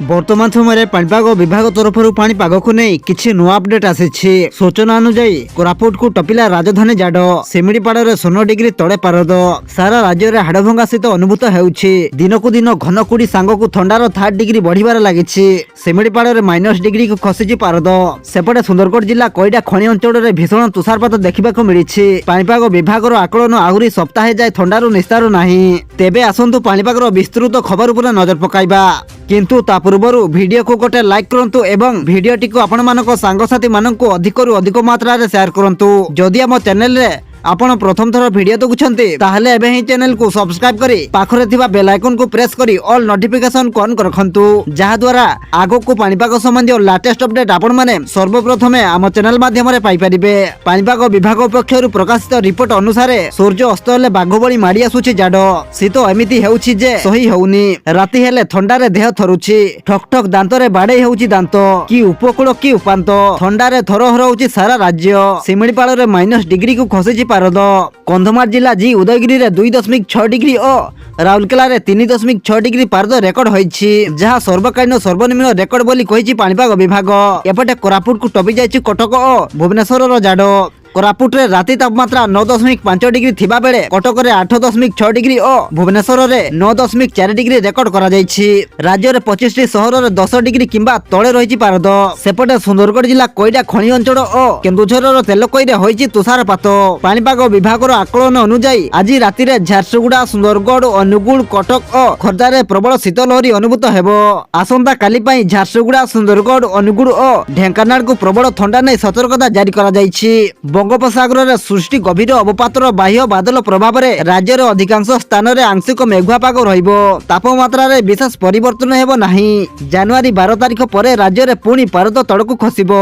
बर्तमान समय पाणीपाग विभाग तरफ पाणीपाग को नहीं किसी नुआ अपडेट आसी। सूचना अनुजाई कोरापुट को टपिला राजधानी जाड सिमिड़ीपाड़ में 16 डिग्री तले पारद सारा राज्य में हाड़भंगा शीत अनुभूत होउछि। दिनकू दिन घन कुड़ी सांग को थंडार 3 डिग्री बढ़िबार लागिछि। सिमिड़ीपाड़ में माइनस डिग्री को खसीछि पारद। सेपटे सुंदरगढ़ जिला कोईडा खणी अंचल में भीषण तुषारपात देखा मिली। पाणीपाग विभाग आकलन आहरी सप्ताहे जाए थंडारू निस्तार नाही। तेबे आसंतु पाणीपाग विस्तृत खबर उपर नजर पकाइबा, किंतु ता पूर्व वीडियो को गोटे लाइक करंतु एवं वीडियो टी को आपण मानक सांगसाथी मानक अधिक रु अधिक मात्रा रे शेयर करंतु। जदि आम चैनल रे आपण प्रथम थर वीडियो देखुछंती ताहले एबे ही चैनल को सब्सक्राइब करी पाखरे थिबा बेल आइकन को प्रेस करी ऑल नोटिफिकेशन को ऑन रखंतु, जहा द्वारा आगो को पाणीपाग संबंधी लेटेस्ट अपडेट आपण माने सर्वप्रथमे आम चैनल माध्यम रे पाई परिबे। पाणीपाग विभाग पक्षरु प्रकाशित रिपोर्ट अनुसार सूर्य अस्त हेले बाघ बळी माडी आसुछि जाड। शीत एमिति हेउछि जे सही होउनी। राति हेले थंडा रे देह थरुछि। ठक ठक दांत रे बाडे हेउछि दांत। की उपकूल की उपांत थंडा रे थर हरउछि सारा राज्य। सिमिड़ीपाड़ रे माइनस डिग्री को खसीछि पारद। कंधमाल जिला जी उदयगिरी रे 2.6 डिग्री और राउरकेला रे 3.6 डिग्री पारद रेकर्ड होइछि, जहा सर्वकालीन सर्वनिम्न रेकर्ड बोली कहिछि पाणीपाग विभाग। एपटे कोरापुट को टपी जाइछि कटक और भुवनेश्वर रो जाड। कोरापुट रे राति तापमात्रा 9.5 डिग्री थिबा बेले कटक रे 8.6 डिग्री और भुवनेश्वर रे 9.4 डिग्री रेकर्ड करा जाइछि। राज्य रे 25 टी शहर रे 10 डिग्री किंबा तळे रहिछि पारद। सेपटे सुंदरगढ़ जिला कोईडा खणी अंचल और केन्दुझर रो तेलकोई रे होइछि तुषारपात। पाणीपाग विभाग रो आकलन अनुसार आज राति रे झारसुगुड़ा सुंदरगढ़ अनुगुल कटक और खोर्धा रे प्रबल शीतलहरी अनुभूत हेबो। आसंता काली पई झारसुगुड़ा सुंदरगढ़ अनुगुल और ढेंकानाल को प्रबल ठंडा नै सतर्कता जारी करा जाइछि। बंगोपसागर रे सृष्टि गभीर अवपातर बाह्य बादल प्रभाव रे राज्य रे अधिकांश स्थान रे आंशिक मेघुआ पाग रहिबो। तापमात्रा रे विशेष परिवर्तन हेबो नाही। जनवरी 12 तारिख परे राज्य रे पुणी पारद तळकु खसिबो।